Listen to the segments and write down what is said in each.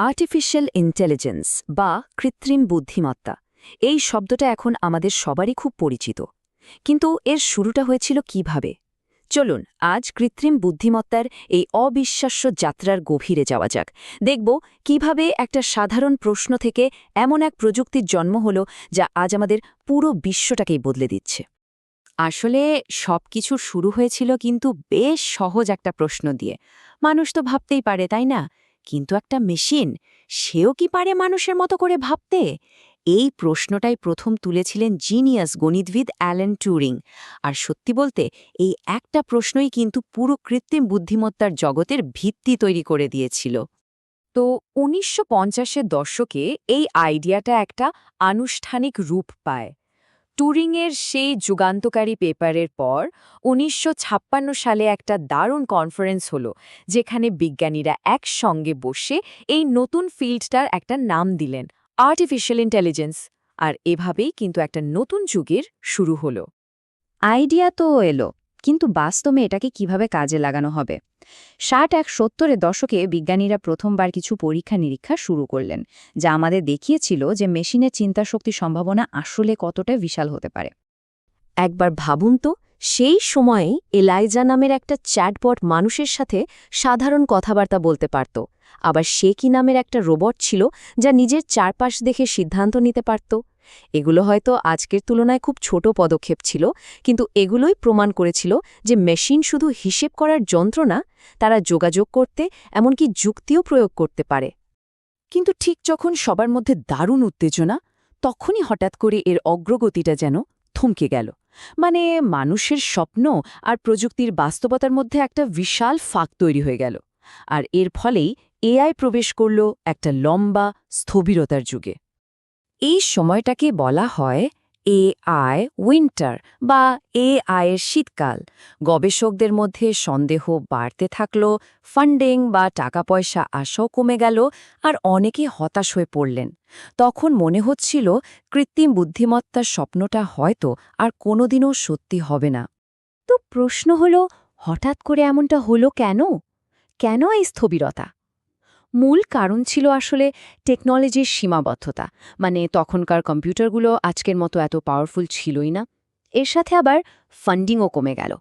Artificial intelligence বা কৃত্রিম বুদ্ধিমত্তা এই শব্দটা এখন আমাদের সবারই খুব পরিচিত। কিন্তু এর শুরুটা হয়েছিল কিভাবে? চলুন আজ কৃত্রিম বুদ্ধিমত্তার এই অবিশ্বাস্য যাত্রার গভীরে যাওয়া যাক। দেখব কিভাবে একটা সাধারণ প্রশ্ন থেকে এমন এক প্রযুক্তির জন্ম হলো যা আজ আমাদের পুরো বিশ্বটাকেই বদলে দিচ্ছে। আসলে সবকিছু শুরু হয়েছিল কিন্তু বেশ সহজ একটা প্রশ্ন দিয়ে। মানুষ তো ভাবতেই পারে, তাই না? কিন্তু একটা মেশিন, সেও কি পারে মানুষের মতো করে ভাবতে? এই প্রশ্নটাই প্রথম তুলেছিলেন জিনিয়াস গণিতবিদ অ্যালেন টুরিং। আর সত্যি বলতে এই একটা প্রশ্নই কিন্তু পুরো কৃত্রিম বুদ্ধিমত্তার জগতের ভিত্তি তৈরি করে দিয়েছিল। তো ১৯৫০-এর দশকে এই আইডিয়াটা একটা আনুষ্ঠানিক রূপ পায়। টুরিংয়ের সেই যুগান্তকারী পেপারের পর ১৯৫৬ সালে একটা দারুণ কনফারেন্স হলো, যেখানে বিজ্ঞানীরা একসঙ্গে বসে এই নতুন ফিল্ডটার একটা নাম দিলেন, আর্টিফিশিয়াল ইন্টেলিজেন্স। আর এভাবেই কিন্তু একটা নতুন যুগের শুরু হলো। আইডিয়া তো এলো, কিন্তু বাস্তবে এটাকে কিভাবে কাজে লাগানো হবে? ৬০-৭০-এর দশকে বিজ্ঞানীরা প্রথমবার কিছু পরীক্ষা নিরীক্ষা শুরু করলেন, যা আমাদের দেখিয়েছিল যে মেশিনের চিন্তাশক্তি সম্ভাবনা আসলে কতটা বিশাল হতে পারে। একবার ভাবুন তো, সেই সময়ে এলাইজা নামের একটা চ্যাটবট মানুষের সাথে সাধারণ কথাবার্তা বলতে পারত। আবার সে কি নামের একটা রোবট ছিল যা নিজের চারপাশ দেখে সিদ্ধান্ত নিতে পারত। এগুলো হয়তো আজকের তুলনায় খুব ছোট পদক্ষেপ ছিল, কিন্তু এগুলোই প্রমাণ করেছিল যে মেশিন শুধু হিসেব করার যন্ত্র না, তারা যোগাযোগ করতে, এমনকি যুক্তিও প্রয়োগ করতে পারে। কিন্তু ঠিক যখন সবার মধ্যে দারুণ উত্তেজনা, তখনই হঠাৎ করে এর অগ্রগতিটা যেন থমকে গেল। মানে মানুষের স্বপ্ন আর প্রযুক্তির বাস্তবতার মধ্যে একটা বিশাল ফাঁক তৈরি হয়ে গেল। আর এর ফলেই এআই প্রবেশ করল একটা লম্বা স্থবিরতার যুগে। এই সময়টাকে বলা হয় এআই উইন্টার বা এআই এর শীতকাল। গবেষকদের মধ্যে সন্দেহ বাড়তে থাকল, ফান্ডিং বা টাকা পয়সা আশাও কমে গেল, আর অনেকে হতাশ হয়ে পড়লেন। তখন মনে হচ্ছিল কৃত্রিম বুদ্ধিমত্তার স্বপ্নটা হয়তো আর কোনোদিনও সত্যি হবে না। তো প্রশ্ন হল, হঠাৎ করে এমনটা হলো কেন? কেন এই স্থবিরতা? মূল কারণ ছিল আসলে টেকনোলজির সীমাবদ্ধতা। মানে তখনকার কম্পিউটারগুলো আজকের মতো এত পাওয়ারফুল ছিলই না। এর সাথে আবার ফান্ডিংও কমে গেল।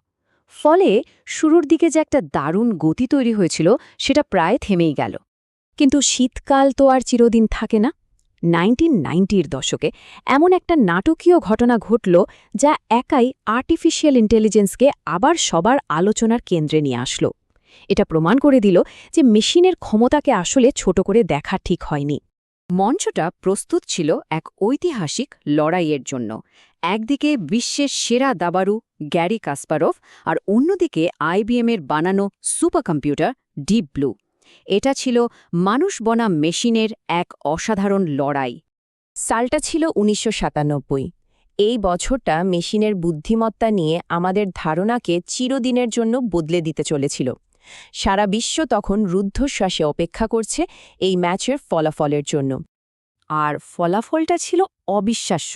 ফলে শুরুর দিকে যে একটা দারুণ গতি তৈরি হয়েছিল, সেটা প্রায় থেমেই গেল। কিন্তু শীতকাল তো আর চিরদিন থাকে না। 1990-এর দশকে এমন একটা নাটকীয় ঘটনা ঘটল, যা একাই আর্টিফিশিয়াল ইন্টেলিজেন্সকে আবার সবার আলোচনার কেন্দ্রে নিয়ে আসলো। এটা প্রমাণ করে দিল যে মেশিনের ক্ষমতাকে আসলে ছোট করে দেখা ঠিক হয়নি। মঞ্চটা প্রস্তুত ছিল এক ঐতিহাসিক লড়াইয়ের জন্য। একদিকে বিশ্বের সেরা দাবারু গ্যারি কাসপারভ, আর অন্যদিকে আইবিএমের বানানো সুপার কম্পিউটার ডিপ ব্লু। এটা ছিল মানুষ বনাম মেশিনের এক অসাধারণ লড়াই। সালটা ছিল ১৯৯৭। এই বছরটা মেশিনের বুদ্ধিমত্তা নিয়ে আমাদের ধারণাকে চিরদিনের জন্য বদলে দিতে চলেছিল। সারা বিশ্ব তখন রুদ্ধশ্বাসে অপেক্ষা করছে এই ম্যাচের ফলাফলের জন্য। আর ফলাফলটা ছিল অবিশ্বাস্য।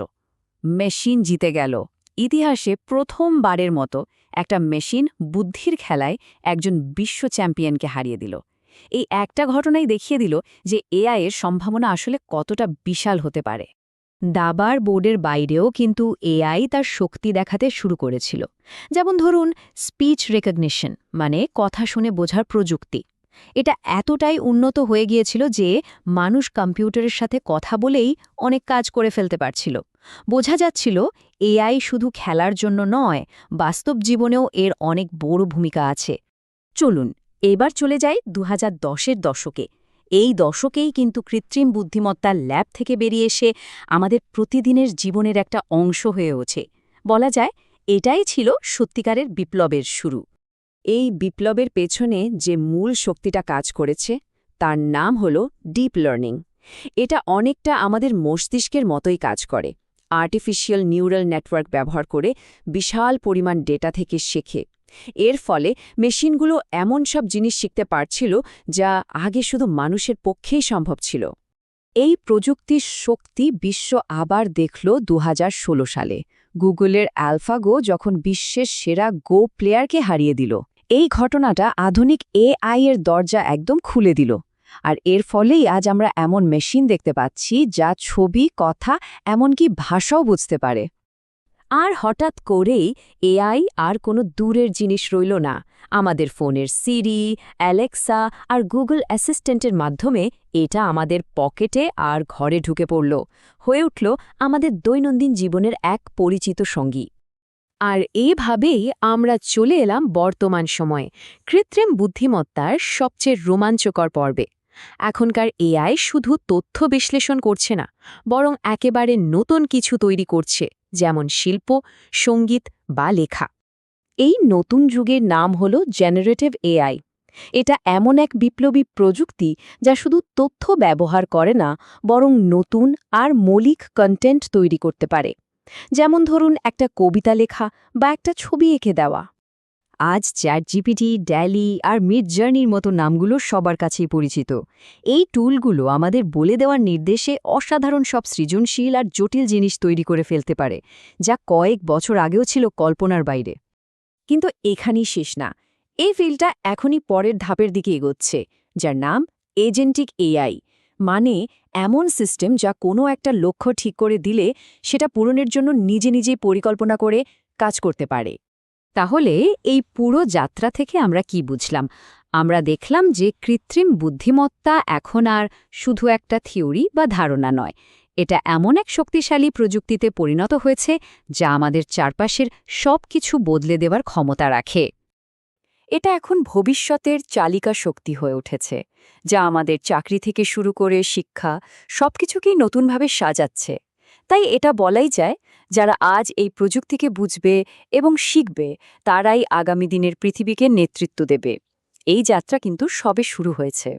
মেশিন জিতে গেল। ইতিহাসে প্রথমবারের মতো একটা মেশিন বুদ্ধির খেলায় একজন বিশ্ব চ্যাম্পিয়নকে হারিয়ে দিল। এই একটা ঘটনাই দেখিয়ে দিল যে এআই এর সম্ভাবনা আসলে কতটা বিশাল হতে পারে। দাবার বোর্ডের বাইরেও কিন্তু এআই তার শক্তি দেখাতে শুরু করেছিল। যেমন ধরুন স্পিচ রেকগনিশন, মানে কথা শুনে বোঝার প্রযুক্তি। এটা এতটাই উন্নত হয়ে গিয়েছিল যে মানুষ কম্পিউটারের সাথে কথা বলেই অনেক কাজ করে ফেলতে পারছিল। বোঝা যাচ্ছিল এআই শুধু খেলার জন্য নয়, বাস্তব জীবনেও এর অনেক বড় ভূমিকা আছে। চলুন এবার চলে যাই ২০১০-এর দশকে। এই দশকেই কিন্তু কৃত্রিম বুদ্ধিমত্তার ল্যাব থেকে বেরিয়ে এসে আমাদের প্রতিদিনের জীবনের একটা অংশ হয়ে ওঠে। বলা যায় এটাই ছিল সত্যিকারের বিপ্লবের শুরু। এই বিপ্লবের পেছনে যে মূল শক্তিটা কাজ করেছে, তার নাম হল ডিপ লার্নিং। এটা অনেকটা আমাদের মস্তিষ্কের মতোই কাজ করে। আর্টিফিশিয়াল নিউরাল নেটওয়ার্ক ব্যবহার করে বিশাল পরিমাণ ডেটা থেকে শেখে। এর ফলে মেশিনগুলো এমন সব জিনিস শিখতে পারছিল যা আগে শুধু মানুষের পক্ষেই সম্ভব ছিল। এই প্রযুক্তির শক্তি বিশ্ব আবার দেখল ২০১৬ সালে। গুগলের অ্যালফাগো যখন বিশ্বের সেরা গো প্লেয়ারকে হারিয়ে দিল। এই ঘটনাটা আধুনিক এআই এর দরজা একদম খুলে দিল। আর এর ফলেই আজ আমরা এমন মেশিন দেখতে পাচ্ছি যা ছবি, কথা, এমনকি ভাষাও বুঝতে পারে। আর হঠাৎ করেই এআই আর কোনো দূরের জিনিস রইল না। আমাদের ফোনের সিরি, অ্যালেক্সা আর গুগল অ্যাসিস্ট্যান্টের মাধ্যমে এটা আমাদের পকেটে আর ঘরে ঢুকে পড়ল, হয়ে উঠল আমাদের দৈনন্দিন জীবনের এক পরিচিত সঙ্গী। আর এভাবেই আমরা চলে এলাম বর্তমান সময়ে, কৃত্রিম বুদ্ধিমত্তার সবচেয়ে রোমাঞ্চকর পর্বে। এখনকার এআই শুধু তথ্য বিশ্লেষণ করছে না, বরং একেবারে নতুন কিছু তৈরি করছে, যেমন শিল্প, সঙ্গীত বা লেখা। এই নতুন যুগের নাম হল জেনারেটিভ এআই। এটা এমন এক বিপ্লবী প্রযুক্তি যা শুধু তথ্য ব্যবহার করে না, বরং নতুন আর মৌলিক কন্টেন্ট তৈরি করতে পারে। যেমন ধরুন একটা কবিতা লেখা বা একটা ছবি এঁকে দেওয়া। আজ চ্যাটজিপিটি, ড্যালি আর মিডজার্নির মতো নামগুলো সবার কাছেই পরিচিত। এই টুলগুলো আমাদের বলে দেওয়ার নির্দেশে অসাধারণ সব সৃজনশীল আর জটিল জিনিস তৈরি করে ফেলতে পারে, যা কয়েক বছর আগেও ছিল কল্পনার বাইরে। কিন্তু এখানেই শেষ না, এই ফিল্ডটা এখনই পরের ধাপের দিকে এগোচ্ছে, যার নাম এজেন্টিক এআই। মানে এমন সিস্টেম যা কোনো একটা লক্ষ্য ঠিক করে দিলে সেটা পূরণের জন্য নিজে নিজেই পরিকল্পনা করে কাজ করতে পারে। তাহলে এই পুরো যাত্রা থেকে আমরা কি বুঝলাম? আমরা দেখলাম যে কৃত্রিম বুদ্ধিমত্তা এখন আর শুধু একটা থিওরি বা ধারণা নয়, এটা এমন এক শক্তিশালী প্রযুক্তিতে পরিণত হয়েছে যা আমাদের চারপাশের সব কিছু বদলে দেওয়ার ক্ষমতা রাখে। এটা এখন ভবিষ্যতের চালিকা শক্তি হয়ে উঠেছে, যা আমাদের চাকরি থেকে শুরু করে শিক্ষা সবকিছুকেই নতুনভাবে সাজাচ্ছে। তাই এটা বলাই যায়, যারা আজ এই প্রযুক্তিকে বুঝবে এবং শিখবে, তারাই আগামী দিনের পৃথিবীকে নেতৃত্ব দেবে। এই যাত্রা কিন্তু সবে শুরু হয়েছে।